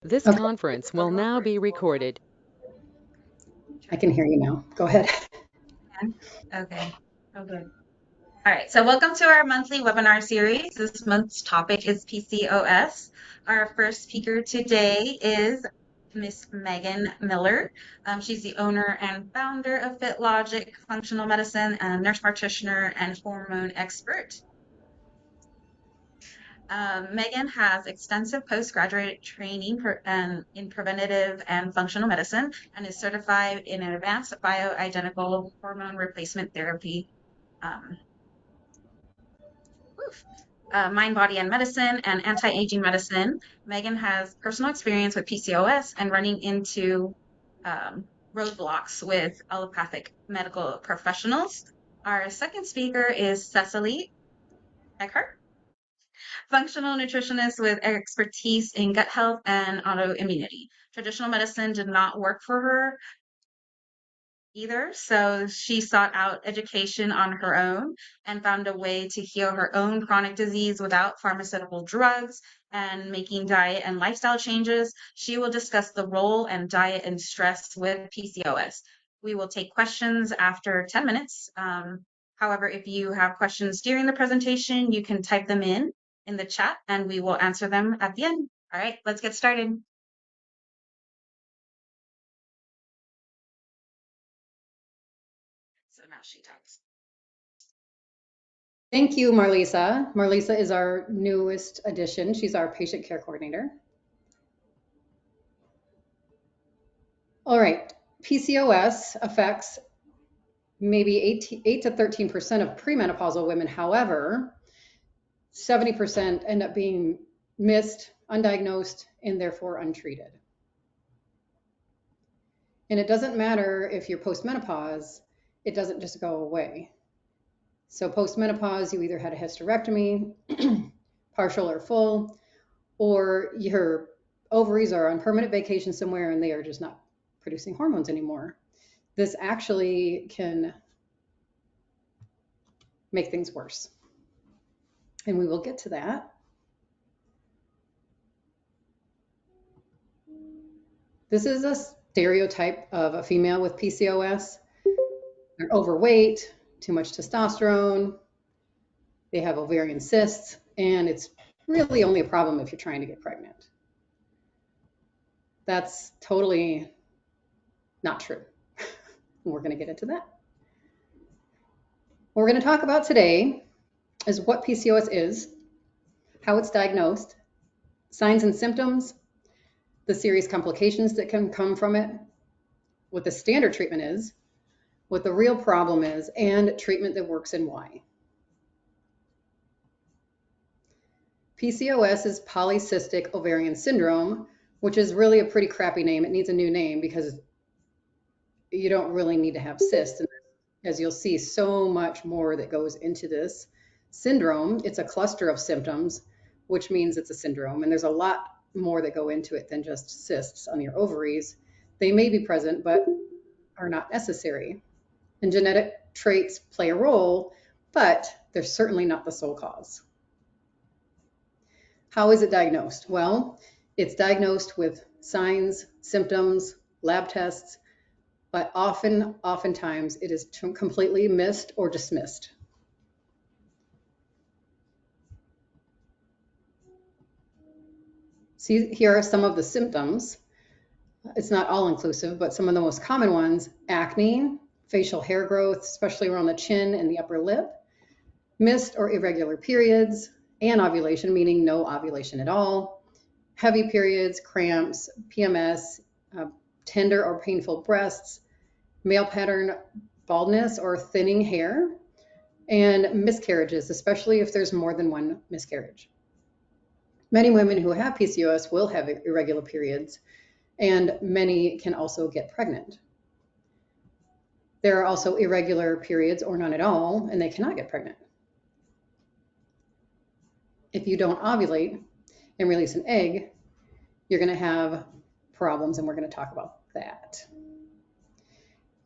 This Okay, conference will now be recorded. I can hear you now. Go ahead. Okay. Oh, good. All right. So, welcome to our monthly webinar series. This month's topic is PCOS. Our first speaker today is Miss Megan Miller. She's the owner and founder of FitLogic Functional Medicine, and nurse practitioner and hormone expert. Megan has extensive postgraduate training in preventative and functional medicine and is certified in an advanced bioidentical hormone replacement therapy. Um, Mind, Body, and Medicine and Anti-Aging Medicine. Megan has personal experience with PCOS and running into um, roadblocks with allopathic medical professionals. Our second speaker is Cecily Eckhart, functional nutritionist with expertise in gut health and autoimmunity. Traditional medicine did not work for her either, so she sought out education on her own and found a way to heal her own chronic disease without pharmaceutical drugs and making diet and lifestyle changes. She will discuss the role and diet and stress with PCOS. We will take questions after 10 minutes. However, if you have questions during the presentation, you can type them in the chat and we will answer them at the end. All right, let's get started. So now she talks. Thank you, Marlisa. Marlisa is our newest addition. She's our patient care coordinator. All right, PCOS affects maybe 8 to 13% of premenopausal women. However, 70% end up being missed, undiagnosed, and therefore untreated. And it doesn't matter if you're postmenopause, it doesn't just go away. So postmenopause, you either had a hysterectomy, partial or full, or your ovaries are on permanent vacation somewhere and they are just not producing hormones anymore. This actually can make things worse. And we will get to that. This is a stereotype of a female with PCOS. They're overweight, too much testosterone, they have ovarian cysts, and it's really only a problem if you're trying to get pregnant. That's totally not true. We're going to get into that. What we're going to talk about today is what PCOS is, how it's diagnosed, signs and symptoms, the serious complications that can come from it, what the standard treatment is, what the real problem is, and treatment that works and why. PCOS is polycystic ovarian syndrome, which is really a pretty crappy name. It needs a new name because you don't really need to have cysts. And as you'll see, so much more that goes into this syndrome. It's a cluster of symptoms, which means it's a syndrome. And there's a lot more that go into it than just cysts on your ovaries. They may be present, but are not necessary. And genetic traits play a role, but they're certainly not the sole cause. How is it diagnosed? Well, it's diagnosed with signs, symptoms, lab tests, but oftentimes it is completely missed or dismissed. See, here are some of the symptoms. It's not all inclusive, but some of the most common ones: acne, facial hair growth, especially around the chin and the upper lip, missed or irregular periods, anovulation, meaning no ovulation at all, heavy periods, cramps, PMS, tender or painful breasts, male pattern baldness or thinning hair, and miscarriages, especially if there's more than one miscarriage. Many women who have PCOS will have irregular periods, and many can also get pregnant. There are also irregular periods or none at all, and they cannot get pregnant. If you don't ovulate and release an egg, you're going to have problems, and we're going to talk about that.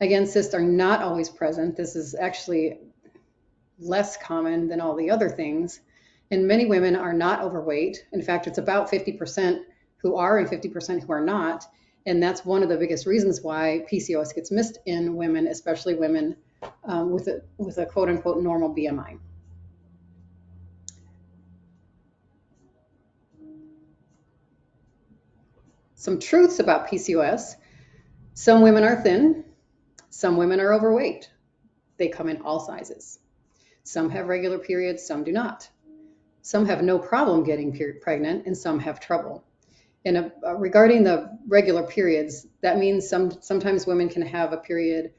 Again, cysts are not always present. This is actually less common than all the other things. And many women are not overweight. In fact, it's about 50% who are and 50% who are not. And that's one of the biggest reasons why PCOS gets missed in women, especially women with a quote unquote normal BMI. Some truths about PCOS. Some women are thin. Some women are overweight. They come in all sizes. Some have regular periods, some do not. Some have no problem getting pregnant, and some have trouble. And regarding the regular periods, that means sometimes women can have a period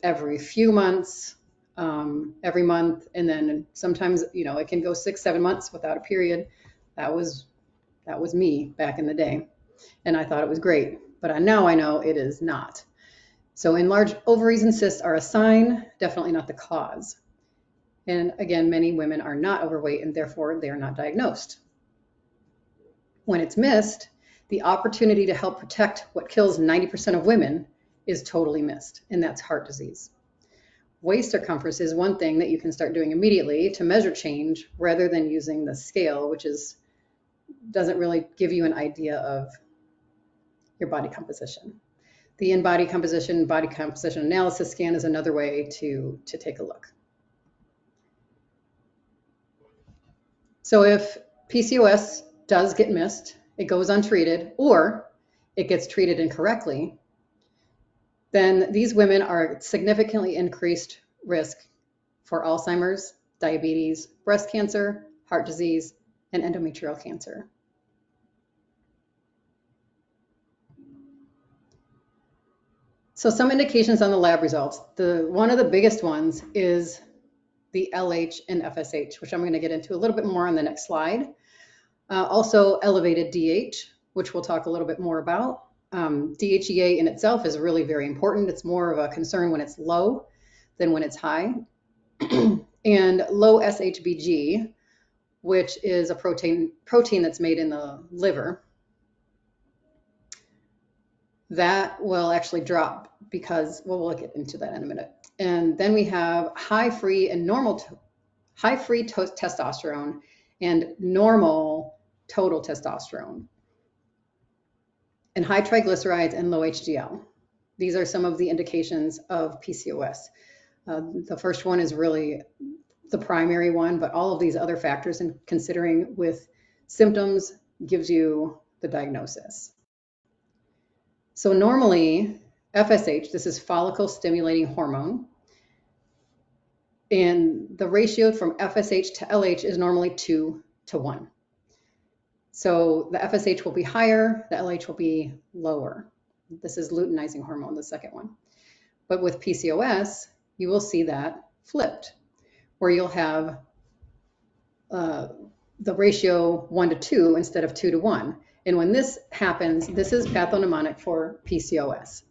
every few months, every month, and then sometimes, it can go 6-7 months without a period. That was me back in the day, and I thought it was great, but now I know it is not. So enlarged ovaries and cysts are a sign, definitely not the cause. And again, many women are not overweight and therefore they are not diagnosed. When it's missed, the opportunity to help protect what kills 90% of women is totally missed, and that's heart disease. Waist circumference is one thing that you can start doing immediately to measure change rather than using the scale, which doesn't really give you an idea of your body composition. The in-body composition, body composition analysis scan is another way to take a look. So if PCOS does get missed, it goes untreated, or it gets treated incorrectly, then these women are at significantly increased risk for Alzheimer's, diabetes, breast cancer, heart disease, and endometrial cancer. So some indications on the lab results. One of the biggest ones is the LH and FSH, which I'm going to get into a little bit more on the next slide. Also elevated DH, which we'll talk a little bit more about. DHEA in itself is really very important. It's more of a concern when it's low than when it's high. And low SHBG, which is a protein that's made in the liver, that will actually drop because, well, we'll get into that in a minute. And then we have high free testosterone and normal total testosterone, and high triglycerides and low HDL. These are some of the indications of PCOS. The first one is really the primary one, but all of these other factors, and considering with symptoms, gives you the diagnosis. So normally, FSH, this is follicle stimulating hormone, and the ratio from FSH to LH is normally 2:1. So the FSH will be higher, the LH will be lower. This is luteinizing hormone, the second one. But with PCOS, you will see that flipped, where you'll have the ratio 1:2 instead of 2:1. And when this happens, this is pathognomonic for PCOS.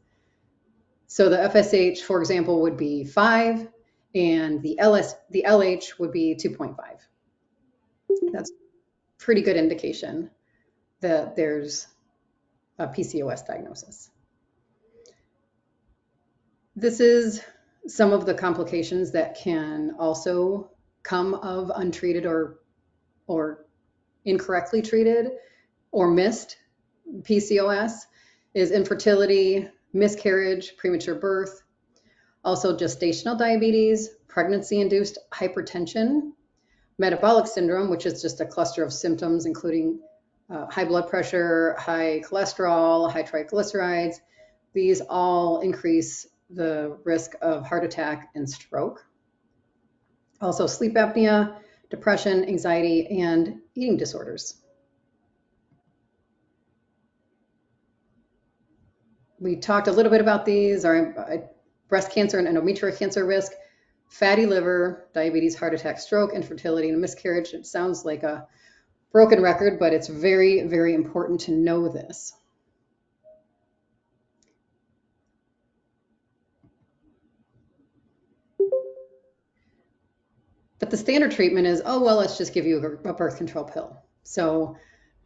So the FSH, for example, would be 5, and the LH would be 2.5. That's pretty good indication that there's a PCOS diagnosis. This is some of the complications that can also come of untreated or incorrectly treated or missed PCOS is infertility, miscarriage, premature birth, also gestational diabetes, pregnancy-induced hypertension, metabolic syndrome, which is just a cluster of symptoms including high blood pressure, high cholesterol, high triglycerides. These all increase the risk of heart attack and stroke. Also sleep apnea, depression, anxiety, and eating disorders. We talked a little bit about these, are breast cancer and endometrial cancer risk, fatty liver, diabetes, heart attack, stroke, infertility, and miscarriage. It sounds like a broken record, but it's very, very important to know this. But the standard treatment is, oh, well, let's just give you a birth control pill. So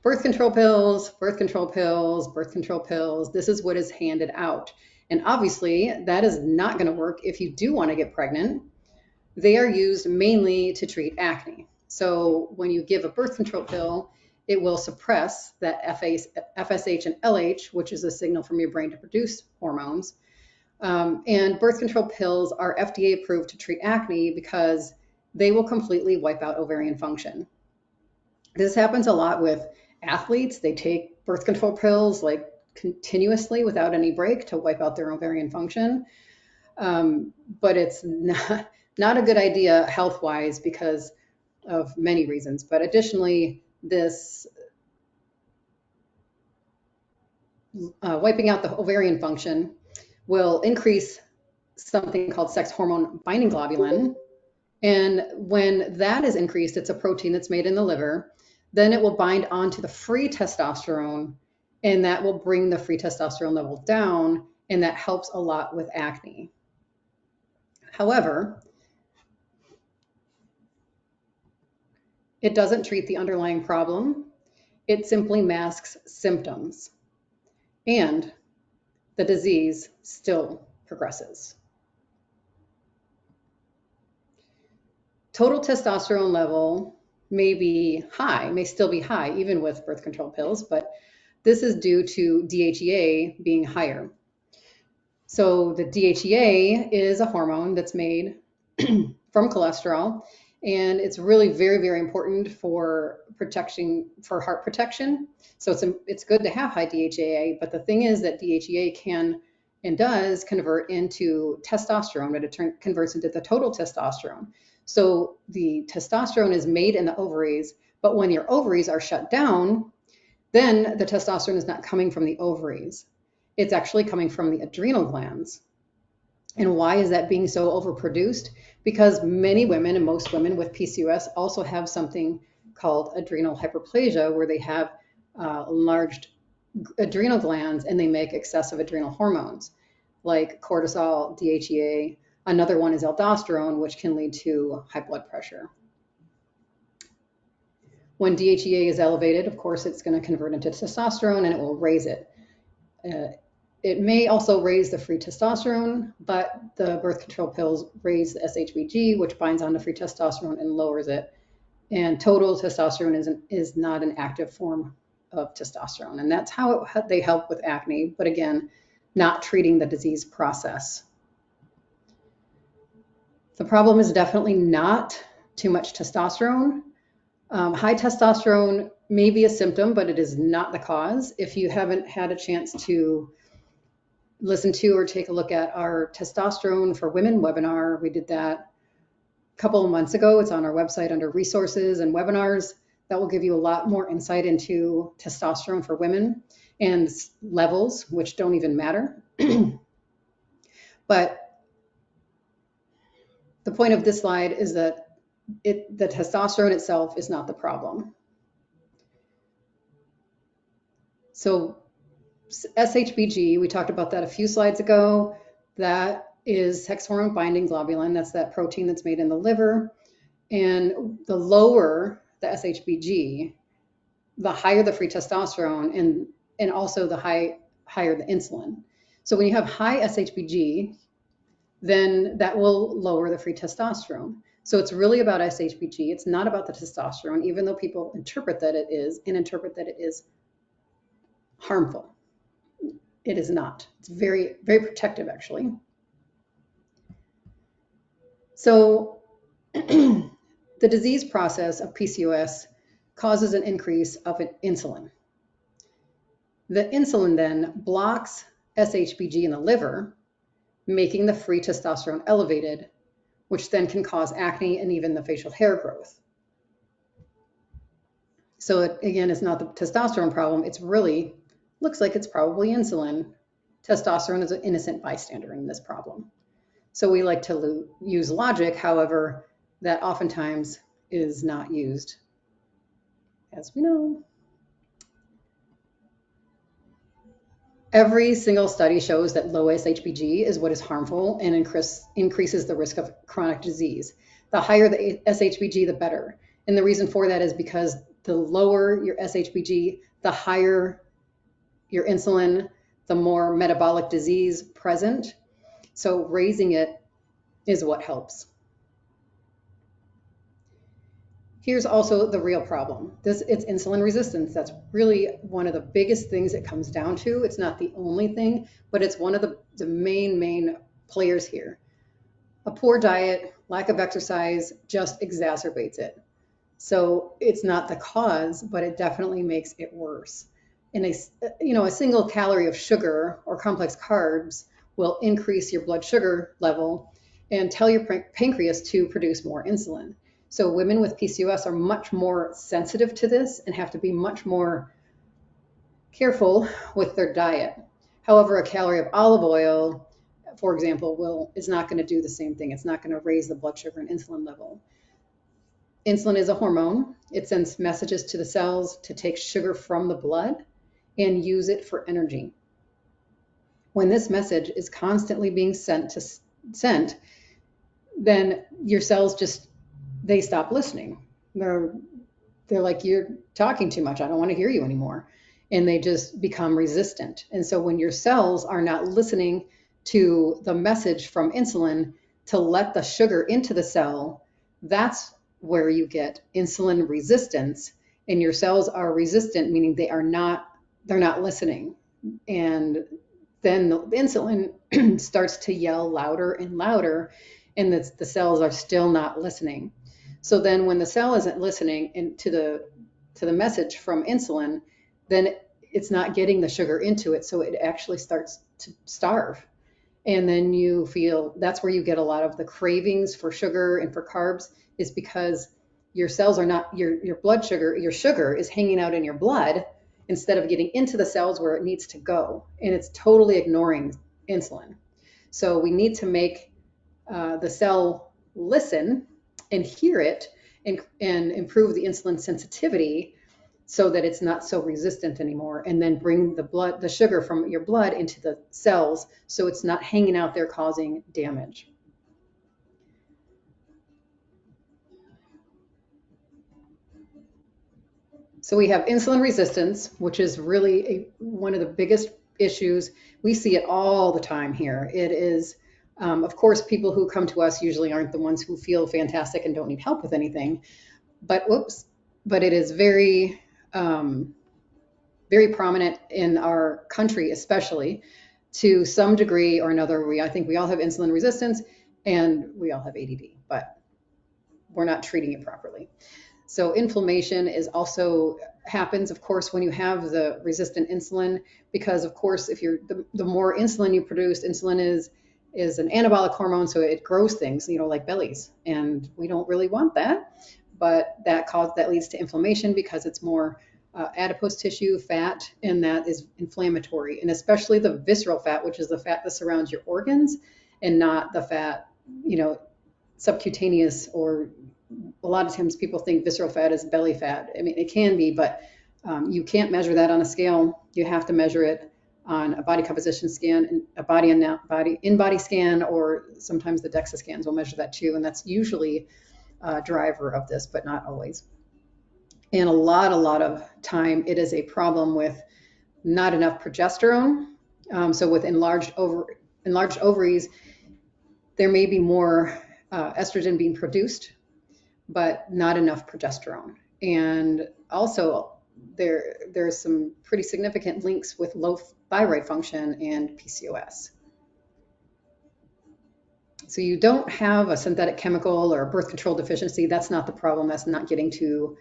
birth control pills, birth control pills, birth control pills, this is what is handed out. And obviously that is not going to work if you do want to get pregnant. They are used mainly to treat acne. So when you give a birth control pill, it will suppress that FSH and LH, which is a signal from your brain to produce hormones. And birth control pills are FDA approved to treat acne because they will completely wipe out ovarian function. This happens a lot with athletes. They take birth control pills like continuously without any break to wipe out their ovarian function. But it's not a good idea health-wise because of many reasons. But additionally, this wiping out the ovarian function will increase something called sex hormone binding globulin. And when that is increased, it's a protein that's made in the liver, then it will bind onto the free testosterone, and that will bring the free testosterone level down, and that helps a lot with acne. However, it doesn't treat the underlying problem. It simply masks symptoms, and the disease still progresses. Total testosterone level may still be high, even with birth control pills, but this is due to DHEA being higher. So the DHEA is a hormone that's made from cholesterol, and it's really very, very important for heart protection. So it's good to have high DHEA, but the thing is that DHEA can and does convert into testosterone, but it converts into the total testosterone. So the testosterone is made in the ovaries, but when your ovaries are shut down, then the testosterone is not coming from the ovaries. It's actually coming from the adrenal glands. And why is that being so overproduced? Because many women, and most women with PCOS, also have something called adrenal hyperplasia, where they have enlarged adrenal glands and they make excessive adrenal hormones like cortisol, DHEA. Another one is aldosterone, which can lead to high blood pressure. When DHEA is elevated, of course, it's going to convert into testosterone and it will raise it. It may also raise the free testosterone, but the birth control pills raise the SHBG, which binds onto free testosterone and lowers it. And total testosterone is not an active form of testosterone. And that's how they help with acne, but again, not treating the disease process. The problem is definitely not too much testosterone. High testosterone may be a symptom, but it is not the cause. If you haven't had a chance to listen to or take a look at our Testosterone for Women webinar, we did that a couple of months ago. It's on our website under resources and webinars. That will give you a lot more insight into testosterone for women and levels, which don't even matter. But the point of this slide is that the testosterone itself is not the problem. So SHBG, we talked about that a few slides ago. That is sex hormone binding globulin. That's that protein that's made in the liver. And the lower the SHBG, the higher the free testosterone, and also the higher the insulin. So when you have high SHBG, then that will lower the free testosterone. So it's really about SHBG. It's not about the testosterone, even though people interpret that it is and interpret that it is harmful. It is not. It's very, very protective, actually. So the disease process of PCOS causes an increase of insulin. The insulin then blocks SHBG in the liver, making the free testosterone elevated, which then can cause acne and even the facial hair growth. So it, again, is not the testosterone problem. It's really looks like it's probably insulin. Testosterone is an innocent bystander in this problem. So we like to use logic, however, that oftentimes is not used, as we know. Every single study shows that low SHBG is what is harmful and increases the risk of chronic disease. The higher the SHBG, the better. And the reason for that is because the lower your SHBG, the higher your insulin, the more metabolic disease present. So raising it is what helps. Here's also the real problem. It's insulin resistance. That's really one of the biggest things it comes down to. It's not the only thing, but it's one of the main players here. A poor diet, lack of exercise just exacerbates it. So it's not the cause, but it definitely makes it worse. And a single calorie of sugar or complex carbs will increase your blood sugar level and tell your pancreas to produce more insulin. So women with PCOS are much more sensitive to this and have to be much more careful with their diet. However, a calorie of olive oil, for example, is not going to do the same thing. It's not going to raise the blood sugar and insulin level. Insulin is a hormone. It sends messages to the cells to take sugar from the blood and use it for energy. When this message is constantly being sent, then your cells they stop listening. They're like, you're talking too much. I don't want to hear you anymore. And they just become resistant. And so when your cells are not listening to the message from insulin to let the sugar into the cell, that's where you get insulin resistance. And your cells are resistant, meaning they're not listening. And then the insulin starts to yell louder and louder, and the cells are still not listening. So then when the cell isn't listening to the message from insulin, then it's not getting the sugar into it, so it actually starts to starve. And then that's where you get a lot of the cravings for sugar and for carbs, is because your cells are not, your blood sugar, your sugar is hanging out in your blood instead of getting into the cells where it needs to go. And it's totally ignoring insulin. So we need to make the cell listen and hear it and improve the insulin sensitivity so that it's not so resistant anymore, and then bring the sugar from your blood into the cells so it's not hanging out there causing damage. So we have insulin resistance, which is really one of the biggest issues. We see it all the time here. It is, of course, people who come to us usually aren't the ones who feel fantastic and don't need help with anything, but it is very, very prominent in our country, especially to some degree or another. I think we all have insulin resistance and we all have ADD, but we're not treating it properly. So inflammation also happens, of course, when you have the resistant insulin, because of course, if the more insulin you produce, insulin is an anabolic hormone, so it grows things, like bellies, and we don't really want that. But that leads to inflammation because it's more adipose tissue, fat, and that is inflammatory, and especially the visceral fat, which is the fat that surrounds your organs, and not the fat, subcutaneous, or a lot of times people think visceral fat is belly fat. I mean, it can be, but you can't measure that on a scale. You have to measure it on a body composition scan, a in-body scan, or sometimes the DEXA scans will measure that too. And that's usually a driver of this, but not always. And a lot of time, it is a problem with not enough progesterone. So with enlarged ovaries, there may be more estrogen being produced, but not enough progesterone. And also there's some pretty significant links with low thyroid function and PCOS. So you don't have a synthetic chemical or a birth control deficiency. That's not the problem. That's not getting to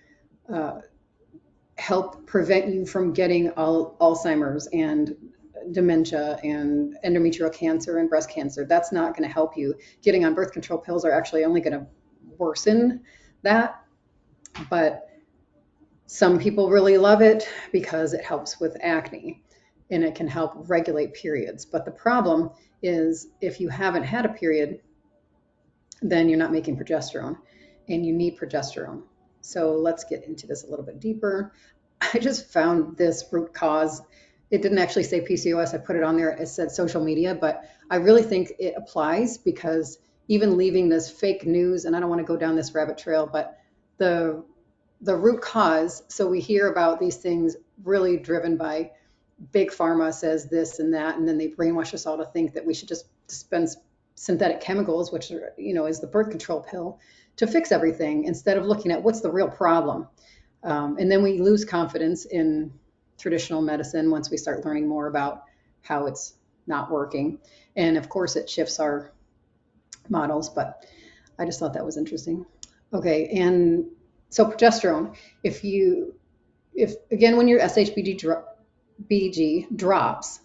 help prevent you from getting Alzheimer's and dementia and endometrial cancer and breast cancer. That's not going to help you. Getting on birth control pills are actually only going to worsen that. But some people really love it because it helps with acne and it can help regulate periods. But the problem is, if you haven't had a period, then you're not making progesterone, and you need progesterone. So let's get into this a little bit deeper. I just found this root cause. It didn't actually say PCOS. I put it on there. It said social media, but I really think it applies, because even leaving this fake news, and I don't want to go down this rabbit trail, but the root cause. So we hear about these things really driven by big pharma says this and that, and then they brainwash us all to think that we should just dispense synthetic chemicals, which are, is the birth control pill, to fix everything instead of looking at what's the real problem. And then we lose confidence in traditional medicine once we start learning more about how it's not working. And of course, it shifts our models, but I just thought that was interesting. Okay, and so progesterone, if again, when your BG drops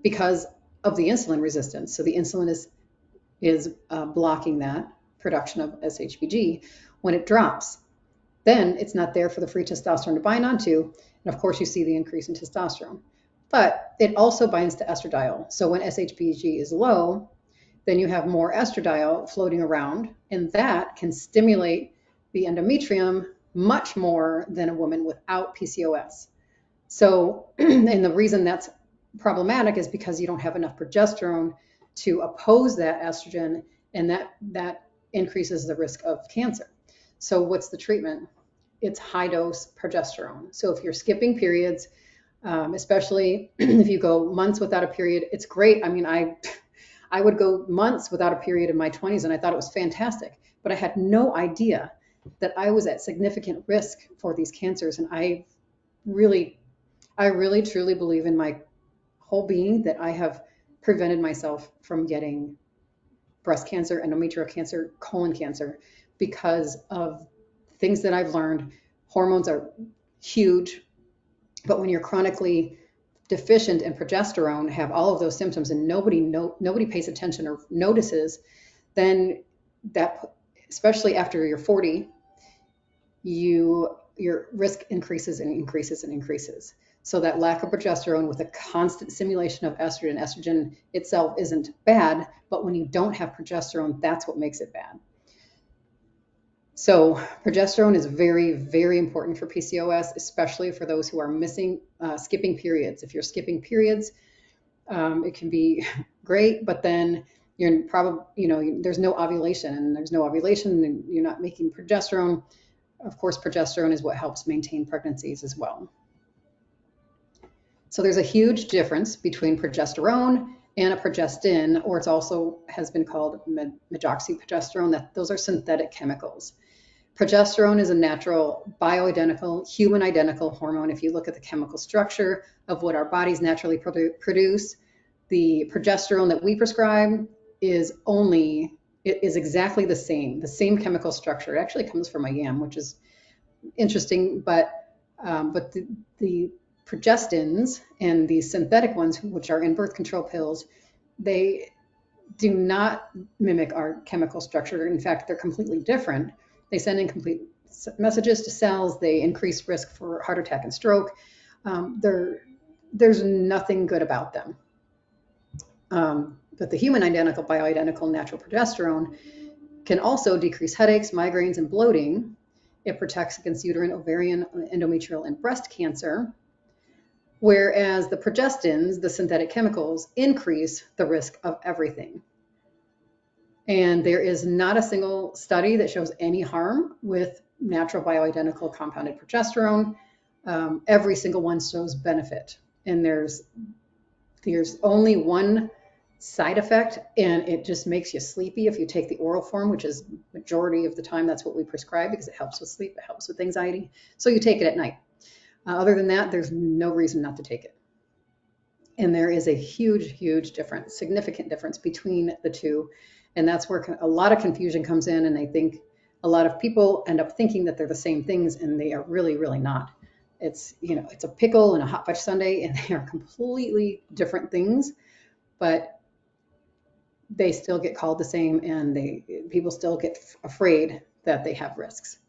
because of the insulin resistance, so the insulin is blocking that production of SHBG, when it drops, then it's not there for the free testosterone to bind onto, and of course you see the increase in testosterone. But it also binds to estradiol. So when SHBG is low, then you have more estradiol floating around, and that can stimulate the endometrium much more than a woman without PCOS. So, and the reason that's problematic is because you don't have enough progesterone to oppose that estrogen, and that increases the risk of cancer. So what's the treatment? It's high dose progesterone. So if you're skipping periods, especially if you go months without a period, it's great. I mean, I would go months without a period in my 20s, and I thought it was fantastic, but I had no idea that I was at significant risk for these cancers. And I really truly believe in my whole being that I have prevented myself from getting breast cancer, endometrial cancer, colon cancer, because of things that I've learned. Hormones are huge, but when you're chronically deficient in progesterone, have all of those symptoms, and nobody pays attention or notices, then that, especially after you're 40, your risk increases and increases and increases. So that lack of progesterone with a constant stimulation of estrogen itself isn't bad, but when you don't have progesterone, that's what makes it bad. So progesterone is very, very important for PCOS, especially for those who are skipping periods. If you're skipping periods, it can be great, but then you're probably, there's no ovulation, and there's no ovulation, and you're not making progesterone. Of course, progesterone is what helps maintain pregnancies as well. So there's a huge difference between progesterone and a progestin, or it's also has been called medroxyprogesterone. That those are synthetic chemicals. Progesterone is a natural, bioidentical, human identical hormone. If you look at the chemical structure of what our bodies naturally produce, the progesterone that we prescribe is exactly the same chemical structure. It actually comes from a yam, which is interesting, but the progestins and the synthetic ones, which are in birth control pills, they do not mimic our chemical structure. In fact, they're completely different. They send incomplete messages to cells. They increase risk for heart attack and stroke. There's nothing good about them. But the human identical, bioidentical, natural progesterone can also decrease headaches, migraines, and bloating. It protects against uterine, ovarian, endometrial, and breast cancer. Whereas the progestins, the synthetic chemicals, increase the risk of everything. And there is not a single study that shows any harm with natural bioidentical compounded progesterone. Every single one shows benefit. And there's only one side effect, and it just makes you sleepy if you take the oral form, which is majority of the time that's what we prescribe because it helps with sleep, it helps with anxiety. So you take it at night. Other than that, there's no reason not to take it. And there is a huge, huge difference, significant difference between the two. And that's where a lot of confusion comes in, and I think a lot of people end up thinking that they're the same things, and they are really, really not. It's a pickle and a hot fudge sundae, and they are completely different things, but they still get called the same, and people still get afraid that they have risks.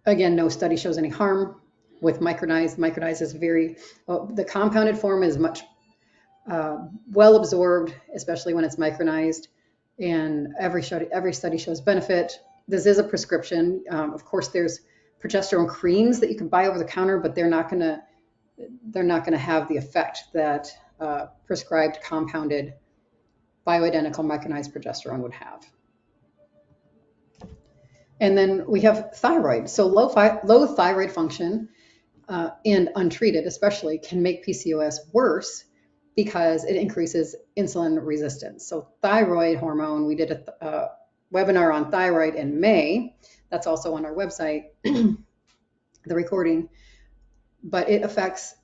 Again, no study shows any harm with micronized. Micronized is the compounded form is much well absorbed, especially when it's micronized, and every study shows benefit. This is a prescription. Of course, there's progesterone creams that you can buy over the counter, but they're not going to have the effect that prescribed compounded bioidentical micronized progesterone would have. And then we have thyroid. So low thyroid function and untreated especially can make PCOS worse because it increases insulin resistance. So thyroid hormone, we did a webinar on thyroid in May. That's also on our website, the recording, but it affects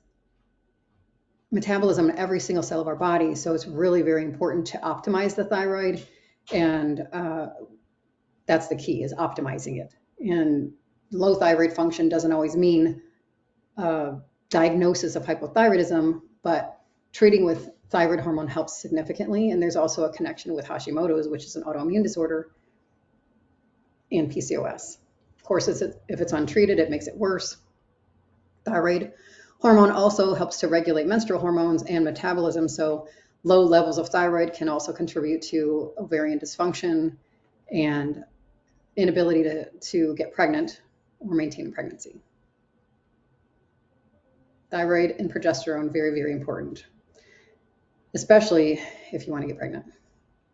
metabolism in every single cell of our body. So it's really very important to optimize the thyroid, and that's the key, is optimizing it. And low thyroid function doesn't always mean diagnosis of hypothyroidism, but treating with thyroid hormone helps significantly. And there's also a connection with Hashimoto's, which is an autoimmune disorder, and PCOS. Of course, if it's untreated, it makes it worse. Thyroid hormone also helps to regulate menstrual hormones and metabolism. So low levels of thyroid can also contribute to ovarian dysfunction and inability to get pregnant or maintain pregnancy. Thyroid and progesterone, very, very important, especially if you want to get pregnant,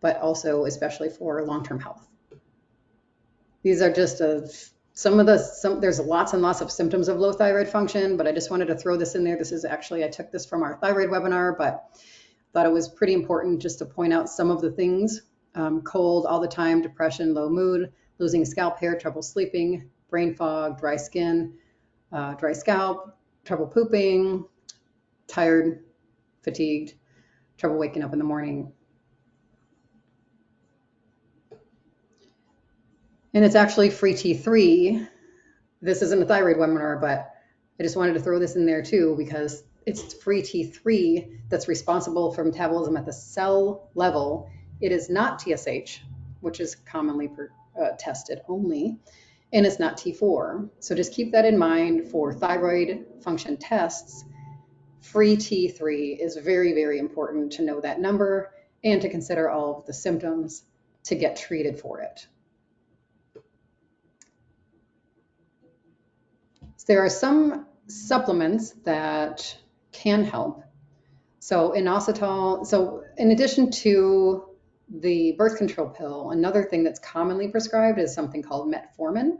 but also especially for long-term health. These are just there's lots and lots of symptoms of low thyroid function, but I just wanted to throw this in there. This is actually, I took this from our thyroid webinar, but thought it was pretty important just to point out some of the things. Cold all the time, depression, low mood, losing scalp hair, trouble sleeping, brain fog, dry skin, dry scalp, trouble pooping, tired, fatigued, trouble waking up in the morning. And it's actually free T3. This isn't a thyroid webinar, but I just wanted to throw this in there too, because it's free T3 that's responsible for metabolism at the cell level. It is not TSH, which is commonly tested only, and it's not T4. So just keep that in mind for thyroid function tests. Free T3 is very, very important to know that number and to consider all of the symptoms to get treated for it. So there are some supplements that can help. So inositol, so in addition to the birth control pill, another thing that's commonly prescribed is something called metformin.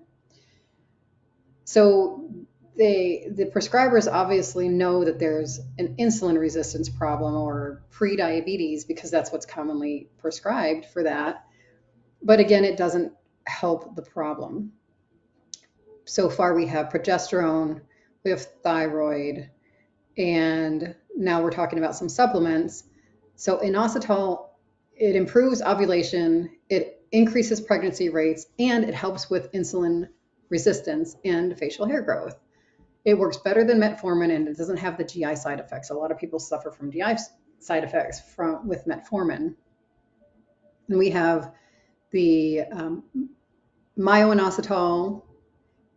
So the prescribers obviously know that there's an insulin resistance problem or pre-diabetes, because that's what's commonly prescribed for that. But again, it doesn't help the problem. So far we have progesterone, we have thyroid, and now we're talking about some supplements. So inositol, it improves ovulation, it increases pregnancy rates, and it helps with insulin resistance and facial hair growth. It works better than metformin, and it doesn't have the GI side effects. A lot of people suffer from GI side effects with metformin. And we have the myo-inositol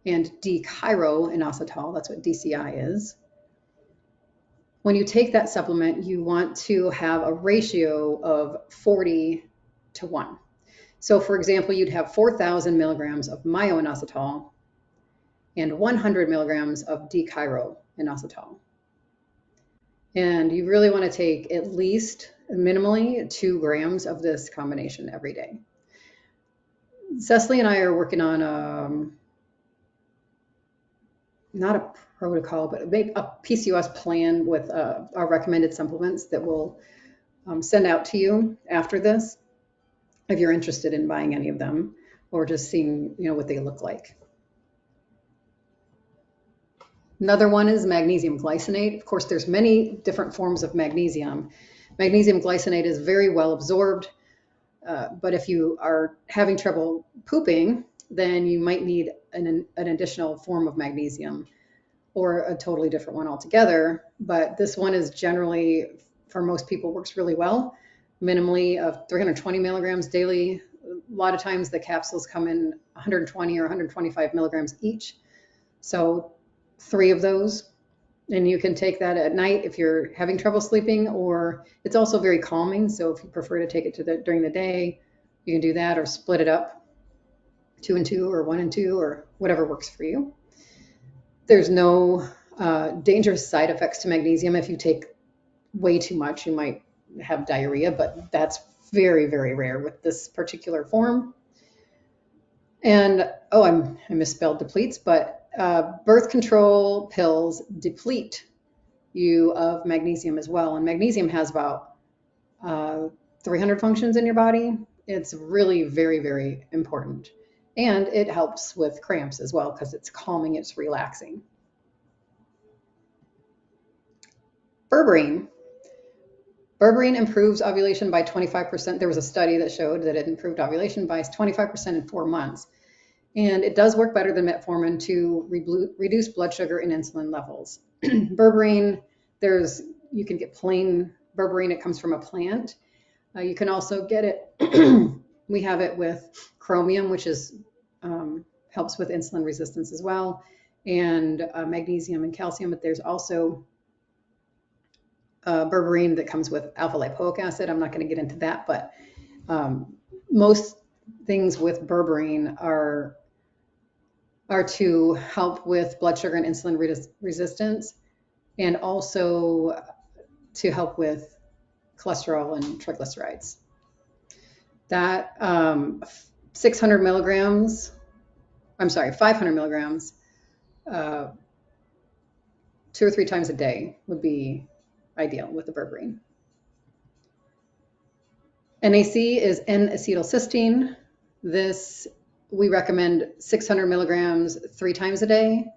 and D-chiro-inositol. That's what DCI is. When you take that supplement, you want to have a ratio of 40:1. So for example, you'd have 4,000 milligrams of myo-inositol and 100 milligrams of D-chiro-inositol. And you really want to take at least minimally 2 grams of this combination every day. Cecily and I are working on not a protocol, but a PCOS plan with our recommended supplements that we'll send out to you after this, if you're interested in buying any of them or just seeing, what they look like. Another one is magnesium glycinate. Of course, there's many different forms of magnesium. Magnesium glycinate is very well absorbed, but if you are having trouble pooping, then you might need an additional form of magnesium or a totally different one altogether. But this one is generally, for most people, works really well. Minimally of 320 milligrams daily. A lot of times the capsules come in 120 or 125 milligrams each. So 3 of those, and you can take that at night if you're having trouble sleeping, or it's also very calming. So if you prefer to take it during the day, you can do that, or split it up 2 and 2 or 1 and 2 or whatever works for you. There's no dangerous side effects to magnesium. If you take way too much, you might have diarrhea, but that's very, very rare with this particular form. And, I misspelled depletes, but birth control pills deplete you of magnesium as well. And magnesium has about 300 functions in your body. It's really very, very important. And it helps with cramps as well because it's calming, it's relaxing. Berberine. Berberine improves ovulation by 25%. There was a study that showed that it improved ovulation by 25% in 4 months. And it does work better than metformin to reduce blood sugar and insulin levels. Berberine, you can get plain berberine. It comes from a plant. You can also get it. We have it with chromium, which is helps with insulin resistance as well, and magnesium and calcium. But there's also berberine that comes with alpha lipoic acid. I'm not going to get into that, but most things with berberine are to help with blood sugar and insulin resistance, and also to help with cholesterol and triglycerides. That 500 milligrams, 2 or 3 times a day would be ideal with the berberine. NAC is N-acetylcysteine. This, we recommend 600 milligrams 3 times a day.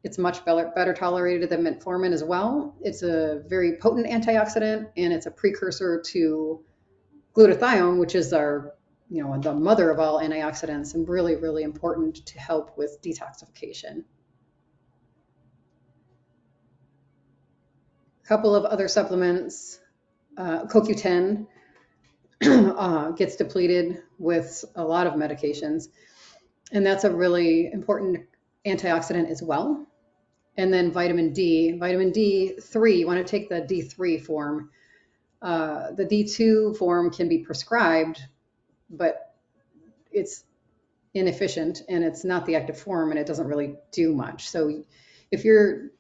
It's much better tolerated than metformin as well. It's a very potent antioxidant, and it's a precursor to glutathione, which is the mother of all antioxidants, and really, really important to help with detoxification. A couple of other supplements. CoQ10 gets depleted with a lot of medications, and that's a really important antioxidant as well. And then vitamin D3, you want to take the D3 form. The D2 form can be prescribed, but it's inefficient and it's not the active form, and it doesn't really do much. So if you're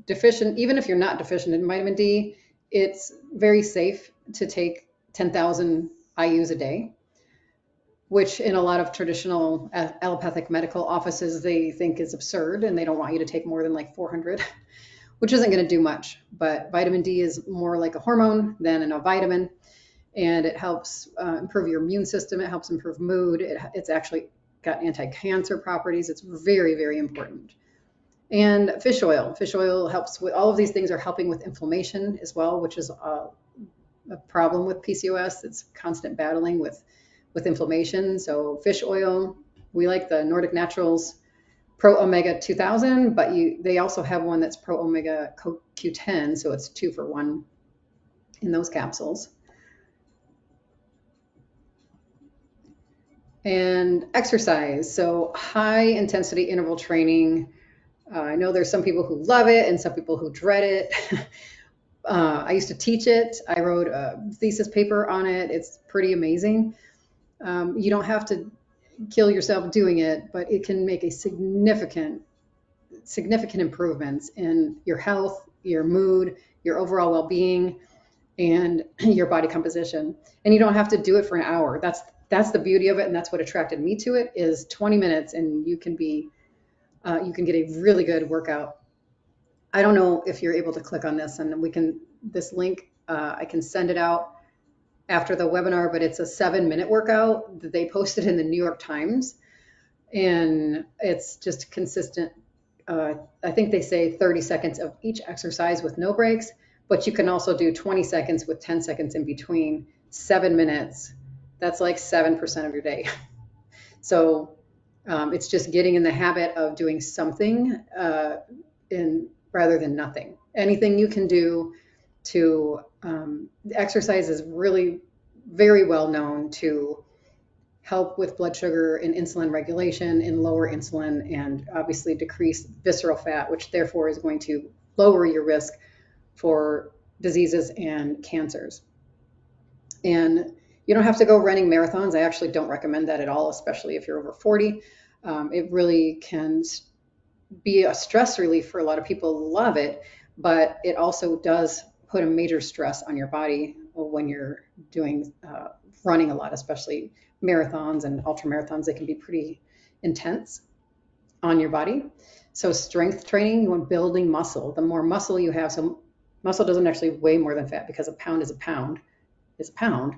deficient, even if you're not deficient in vitamin D, it's very safe to take 10,000 IUs a day, which in a lot of traditional allopathic medical offices, they think is absurd, and they don't want you to take more than like 400, which isn't going to do much. But vitamin D is more like a hormone than a vitamin, and it helps improve your immune system. It helps improve mood. It's actually got anti-cancer properties. It's very, very important. And fish oil. Fish oil helps with all of these things, are helping with inflammation as well, which is a problem with PCOS. It's constant battling with inflammation. So fish oil, we like the Nordic Naturals Pro Omega 2000, but they also have one that's Pro Omega CoQ10, so it's 2 for 1 in those capsules. And exercise, so high intensity interval training. I know there's some people who love it and some people who dread it. I used to teach it. I wrote a thesis paper on it. It's pretty amazing. You don't have to kill yourself doing it, but it can make a significant improvements in your health, your mood, your overall well-being, and your body composition. And you don't have to do it for an hour. That's the beauty of it, and that's what attracted me to it, is 20 minutes, and you can get a really good workout. I don't know if you're able to click on this, and this link, I can send it out after the webinar, but it's a 7-minute workout that they posted in the New York Times, and it's just consistent. I think they say 30 seconds of each exercise with no breaks, but you can also do 20 seconds with 10 seconds in between. 7 minutes, that's like 7% of your day. So it's just getting in the habit of doing something rather than nothing. Anything you can do to exercise is really very well known to help with blood sugar and insulin regulation, and lower insulin, and obviously decrease visceral fat, which therefore is going to lower your risk for diseases and cancers. And you don't have to go running marathons. I actually don't recommend that at all, especially if you're over 40. It really can be a stress relief for a lot of people. Love it, but it also does put a major stress on your body when you're doing running a lot, especially marathons and ultra marathons. They can be pretty intense on your body. So strength training, you want building muscle. The more muscle you have, so Muscle doesn't actually weigh more than fat because a pound is a pound is a pound,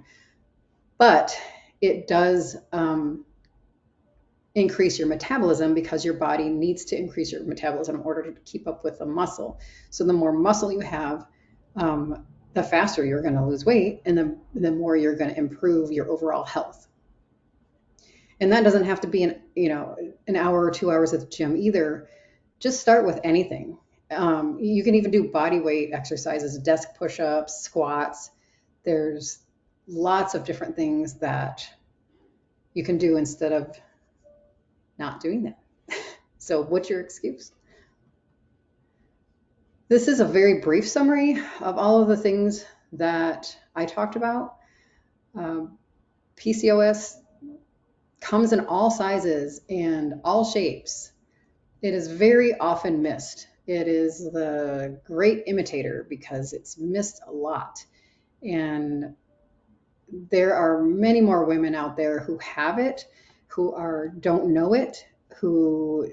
but it does increase your metabolism because your body needs to increase your metabolism in order to keep up with the muscle. So the more muscle you have, the faster you're going to lose weight, and the more you're going to improve your overall health. And that doesn't have to be an hour or 2 hours at the gym either. Just start with anything. You can even do body weight exercises, desk push-ups, squats. There's lots of different things that you can do instead of not doing that. So what's your excuse? This is a very brief summary of all of the things that I talked about. PCOS comes in all sizes and all shapes. It is very often missed. It is the great imitator because it's missed a lot. And there are many more women out there who have it, who don't know it, who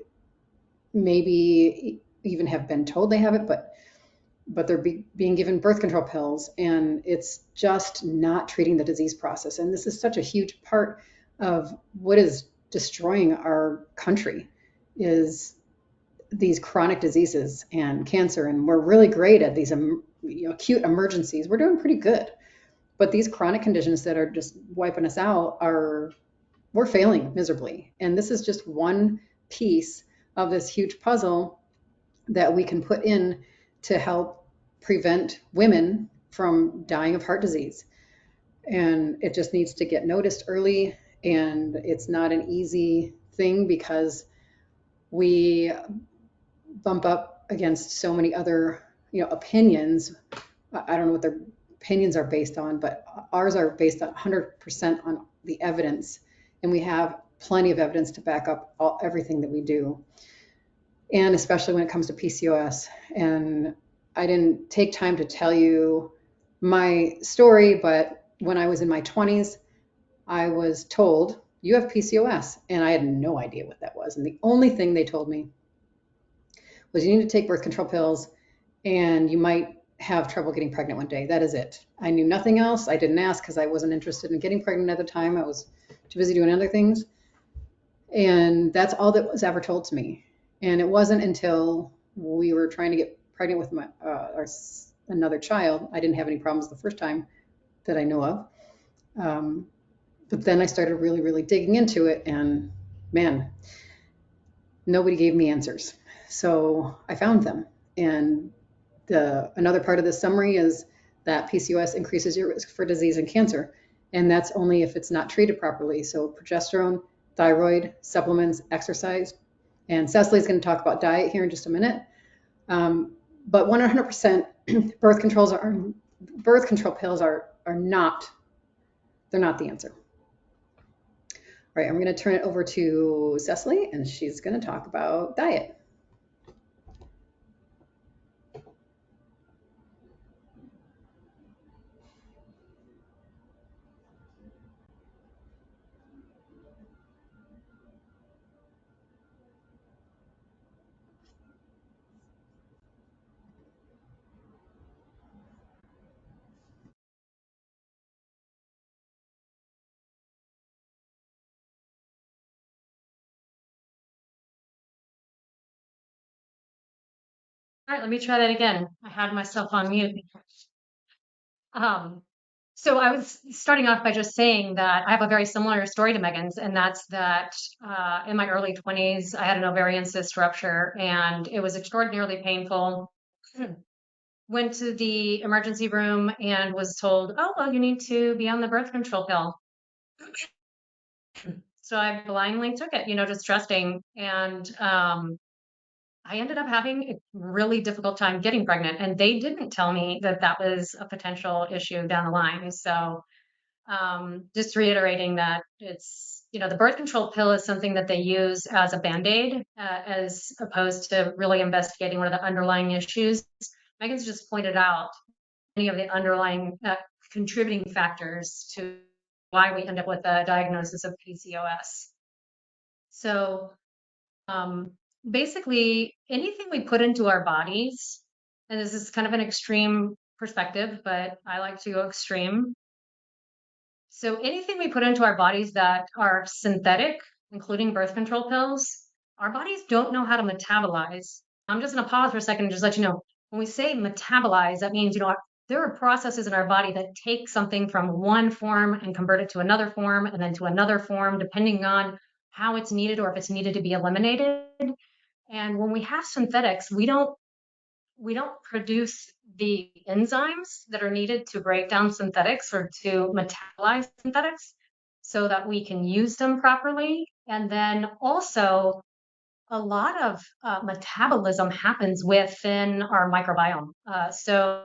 maybe even have been told they have it, but they're being given birth control pills, and it's just not treating the disease process. And this is such a huge part of what is destroying our country is these chronic diseases and cancer. And we're really great at these acute emergencies. We're doing pretty good. But these chronic conditions that are just wiping us out we're failing miserably. And this is just one piece of this huge puzzle that we can put in to help prevent women from dying of heart disease. And it just needs to get noticed early. And it's not an easy thing because we bump up against so many other opinions. I don't know what their opinions are based on, but ours are based on 100% on the evidence, and we have plenty of evidence to back up everything that we do, and especially when it comes to PCOS. And I didn't take time to tell you my story, but when I was in my 20s, I was told, you have PCOS, and I had no idea what that was. And the only thing they told me was you need to take birth control pills and you might have trouble getting pregnant one day. That is it. I knew nothing else. I didn't ask because I wasn't interested in getting pregnant at the time. I was too busy doing other things. And that's all that was ever told to me. And it wasn't until we were trying to get pregnant with another child. I didn't have any problems the first time that I know of. But then I started really, really digging into it, and man, nobody gave me answers. So I found them. And another part of this summary is that PCOS increases your risk for disease and cancer. And that's only if it's not treated properly. So progesterone, thyroid, supplements, exercise. And Cecily's going to talk about diet here in just a minute. But 100% birth control pills are not, they're not the answer. All right, I'm going to turn it over to Cecily, and she's going to talk about diet. All right, let me try that again. I had myself on mute. So I was starting off by just saying that I have a very similar story to Megan's, and that's that in my early 20s, I had an ovarian cyst rupture, and it was extraordinarily painful. Went to the emergency room and was told, oh, well, you need to be on the birth control pill. So I blindly took it, just trusting. And I ended up having a really difficult time getting pregnant, and they didn't tell me that that was a potential issue down the line. So just reiterating that it's, the birth control pill is something that they use as a Band-Aid, as opposed to really investigating what are the underlying issues. Megan's just pointed out many of the underlying contributing factors to why we end up with a diagnosis of PCOS. So basically, anything we put into our bodies and this is kind of an extreme perspective, but I like to go extreme. So anything we put into our bodies that are synthetic, including birth control pills, our bodies don't know how to metabolize. I'm just going to pause for a second and just let you know, when we say metabolize, that means, there are processes in our body that take something from one form and convert it to another form and then to another form, depending on how it's needed or if it's needed to be eliminated. And when we have synthetics, we don't produce the enzymes that are needed to break down synthetics or to metabolize synthetics so that we can use them properly. And then also, a lot of metabolism happens within our microbiome. So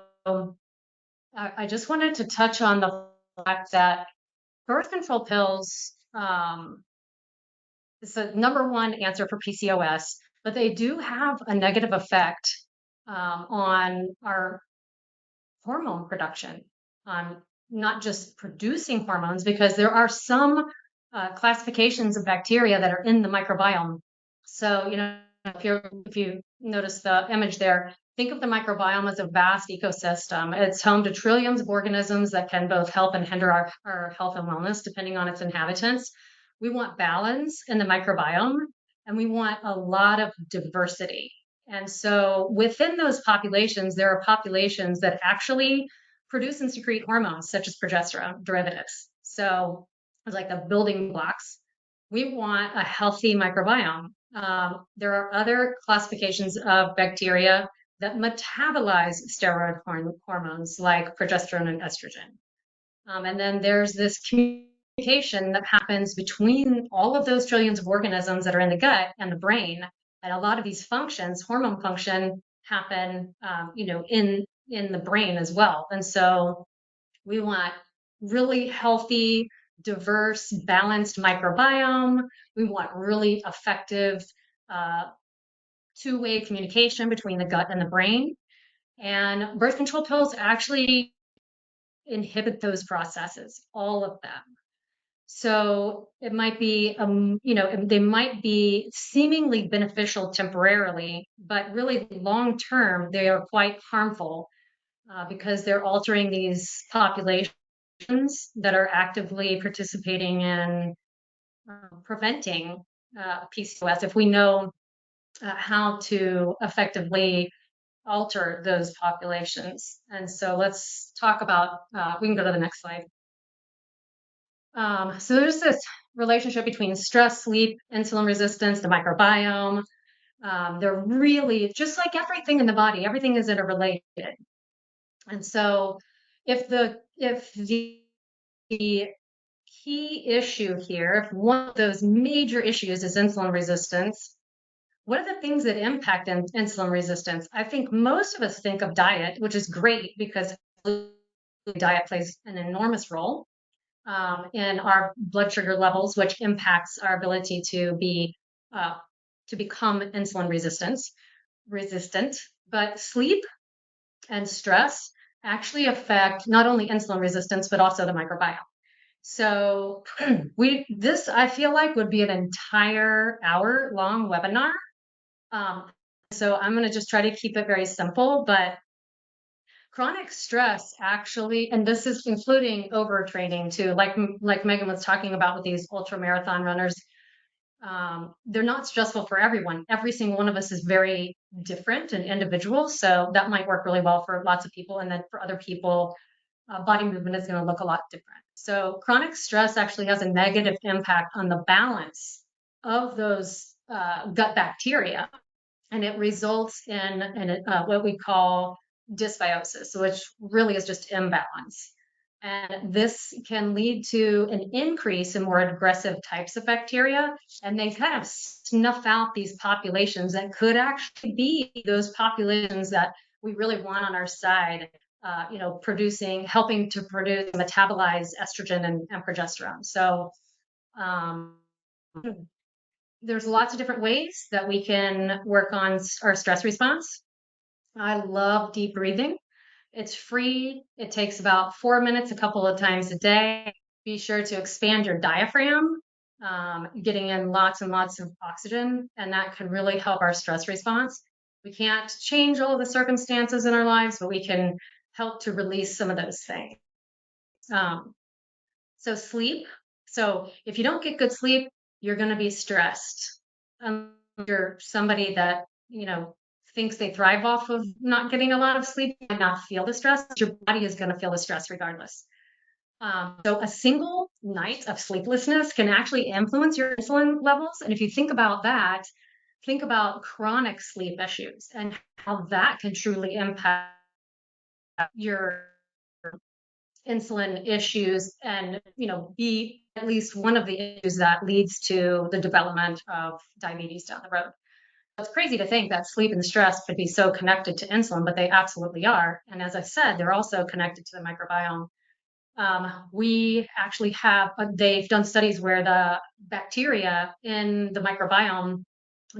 I just wanted to touch on the fact that birth control pills is the number one answer for PCOS, but they do have a negative effect on our hormone production, not just producing hormones, because there are some classifications of bacteria that are in the microbiome. So, if you notice the image there, think of the microbiome as a vast ecosystem. It's home to trillions of organisms that can both help and hinder our health and wellness, depending on its inhabitants. We want balance in the microbiome, and we want a lot of diversity. And so within those populations, there are populations that actually produce and secrete hormones such as progesterone derivatives. So it's like the building blocks. We want a healthy microbiome. There are other classifications of bacteria that metabolize steroid hormones like progesterone and estrogen. And then there's this communication that happens between all of those trillions of organisms that are in the gut and the brain. And a lot of these functions, hormone function, happen, in the brain as well. And so we want really healthy, diverse, balanced microbiome. We want really effective two-way communication between the gut and the brain. And birth control pills actually inhibit those processes, all of them. So it might be, they might be seemingly beneficial temporarily, but really long term, they are quite harmful because they're altering these populations that are actively participating in preventing PCOS if we know how to effectively alter those populations. And so let's talk about, we can go to the next slide. So there's this relationship between stress, sleep, insulin resistance, the microbiome. They're really, just like everything in the body, everything is interrelated. And so if the key issue here, if one of those major issues is insulin resistance, what are the things that impact insulin resistance? I think most of us think of diet, which is great because diet plays an enormous role in our blood sugar levels, which impacts our ability to become insulin resistant. But sleep and stress actually affect not only insulin resistance but also the microbiome. So this I feel like would be an entire hour-long webinar. So I'm going to just try to keep it very simple, but chronic stress actually, and this is including overtraining too, like Megan was talking about with these ultra marathon runners, they're not stressful for everyone. Every single one of us is very different and individual, so that might work really well for lots of people, and then for other people, body movement is going to look a lot different. So chronic stress actually has a negative impact on the balance of those gut bacteria, and it results in what we call dysbiosis, which really is just imbalance. And this can lead to an increase in more aggressive types of bacteria, and they kind of snuff out these populations that could actually be those populations that we really want on our side, helping to produce, metabolize estrogen and progesterone. So there's lots of different ways that we can work on our stress response. I love deep breathing. It's free. It takes about 4 minutes a couple of times a day. Be sure to expand your diaphragm, getting in lots and lots of oxygen, and that can really help our stress response. We can't change all the circumstances in our lives, but we can help to release some of those things. So sleep. So if you don't get good sleep, you're going to be stressed. You're somebody that, thinks they thrive off of not getting a lot of sleep, you might not feel the stress. Your body is going to feel the stress regardless. So a single night of sleeplessness can actually influence your insulin levels. And if you think about that, think about chronic sleep issues and how that can truly impact your insulin issues and, be at least one of the issues that leads to the development of diabetes down the road. It's crazy to think that sleep and stress could be so connected to insulin, but they absolutely are. And as I said, they're also connected to the microbiome. We actually have, they've done studies where the bacteria in the microbiome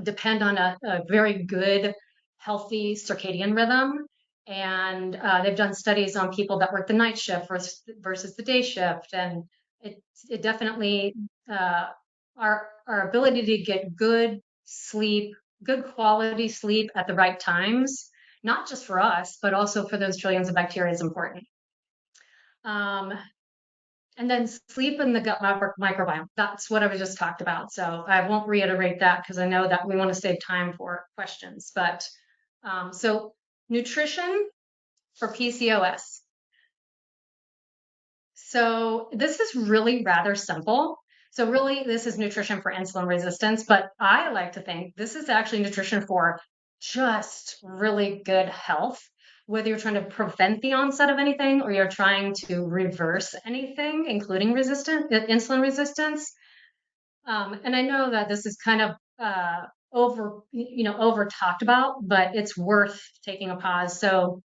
depend on a very good, healthy circadian rhythm. And they've done studies on people that work the night shift versus the day shift. And it definitely, our ability to get good sleep, good quality sleep at the right times, not just for us, but also for those trillions of bacteria is important. And then sleep in the gut microbiome. That's what I just talked about. So I won't reiterate that because I know that we want to save time for questions. But so nutrition for PCOS. So this is really rather simple. So really, this is nutrition for insulin resistance, but I like to think this is actually nutrition for just really good health, whether you're trying to prevent the onset of anything or you're trying to reverse anything, including insulin resistance. And I know that this is kind of over talked about, but it's worth taking a pause. So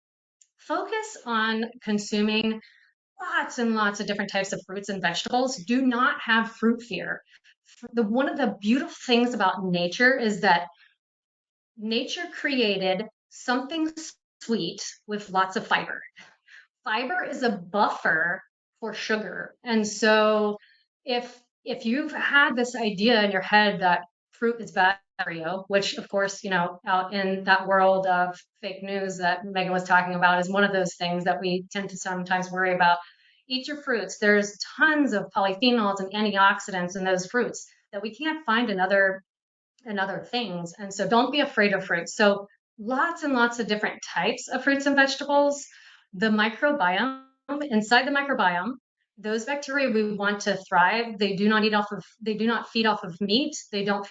focus on consuming lots and lots of different types of fruits and vegetables. Do not have fruit fear. One of the beautiful things about nature is that nature created something sweet with lots of fiber. Fiber is a buffer for sugar. And so if you've had this idea in your head that fruit is bad for you, which of course, out in that world of fake news that Megan was talking about is one of those things that we tend to sometimes worry about. Eat your fruits. There's tons of polyphenols and antioxidants in those fruits that we can't find in other things. And so don't be afraid of fruits. So lots and lots of different types of fruits and vegetables. The microbiome, inside the microbiome, those bacteria we want to thrive, they do not feed off of meat. They do not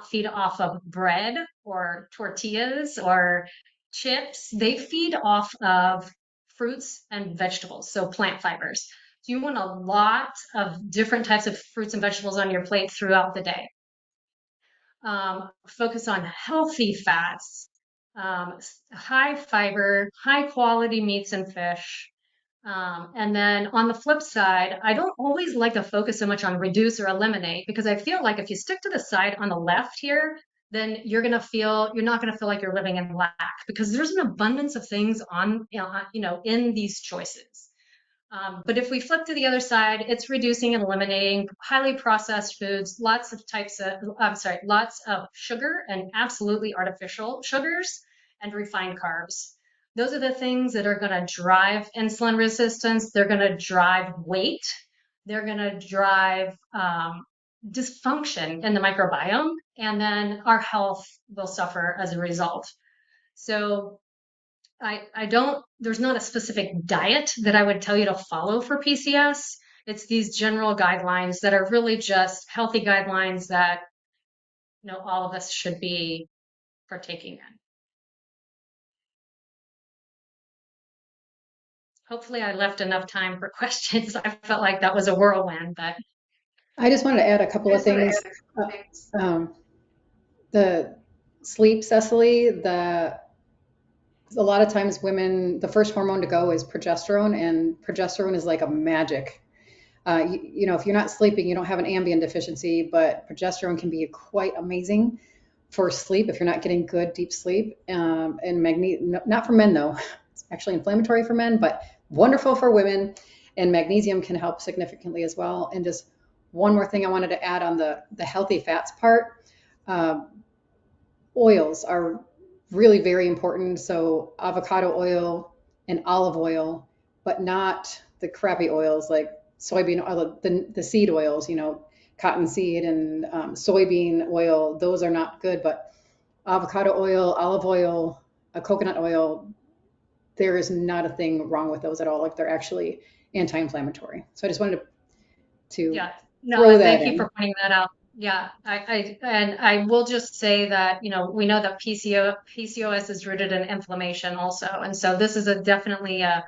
feed off of bread or tortillas or chips. They feed off of fruits and vegetables, so plant fibers. So you want a lot of different types of fruits and vegetables on your plate throughout the day. Focus on healthy fats, high fiber, high quality meats and fish. And then on the flip side, I don't always like to focus so much on reduce or eliminate because I feel like if you stick to the side on the left here, then you're not going to feel like you're living in lack because there's an abundance of things in these choices. But if we flip to the other side, it's reducing and eliminating highly processed foods, lots of sugar and absolutely artificial sugars and refined carbs. Those are the things that are going to drive insulin resistance. They're going to drive weight. They're going to drive dysfunction in the microbiome, and then our health will suffer as a result. So there's not a specific diet that I would tell you to follow for PCOS. It's these general guidelines that are really just healthy guidelines that, all of us should be partaking in. Hopefully I left enough time for questions. I felt like that was a whirlwind, but. I just wanted to add a couple of things. The sleep, Cecily, a lot of times women, the first hormone to go is progesterone, and progesterone is like a magic. If you're not sleeping, you don't have an ambien deficiency, but progesterone can be quite amazing for sleep if you're not getting good deep sleep. And magnesium, not for men though, it's actually inflammatory for men, but wonderful for women. And magnesium can help significantly as well. And just one more thing I wanted to add on the healthy fats part. oils are really very important. So avocado oil and olive oil, but not the crappy oils like soybean oil, the seed oils, cottonseed and soybean oil. Those are not good, but avocado oil, olive oil, coconut oil, there is not a thing wrong with those at all. Like they're actually anti-inflammatory. So I just wanted to Yeah. No, throw and that thank you in. for pointing that out. Yeah, I will just say that, we know that PCOS is rooted in inflammation also. And so this is definitely a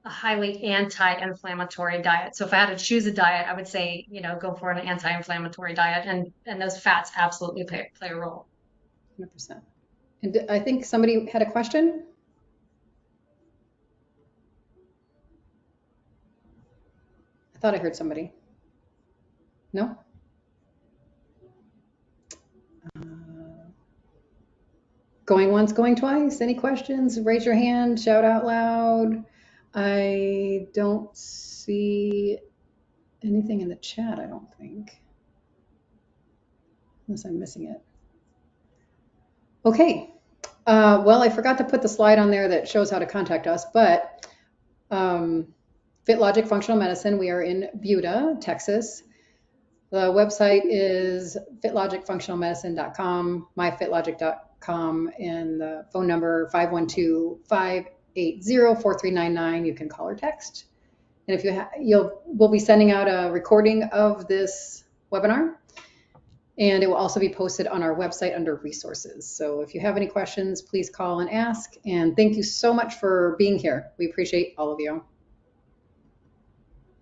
highly anti-inflammatory diet. So if I had to choose a diet, I would say, go for an anti-inflammatory diet, and those fats absolutely play a role. 100%. And I think somebody had a question. I thought I heard somebody. No? Going once, going twice. Any questions? Raise your hand, shout out loud. I don't see anything in the chat, I don't think. Unless I'm missing it. Okay. Well, I forgot to put the slide on there that shows how to contact us, but FitLogic Functional Medicine, we are in Buda, Texas. The website is fitlogicfunctionalmedicine.com, myfitlogic.com, and the phone number 512-580-4399. You can call or text. And if we'll be sending out a recording of this webinar, and it will also be posted on our website under resources. So if you have any questions, please call and ask. And thank you so much for being here. We appreciate all of you.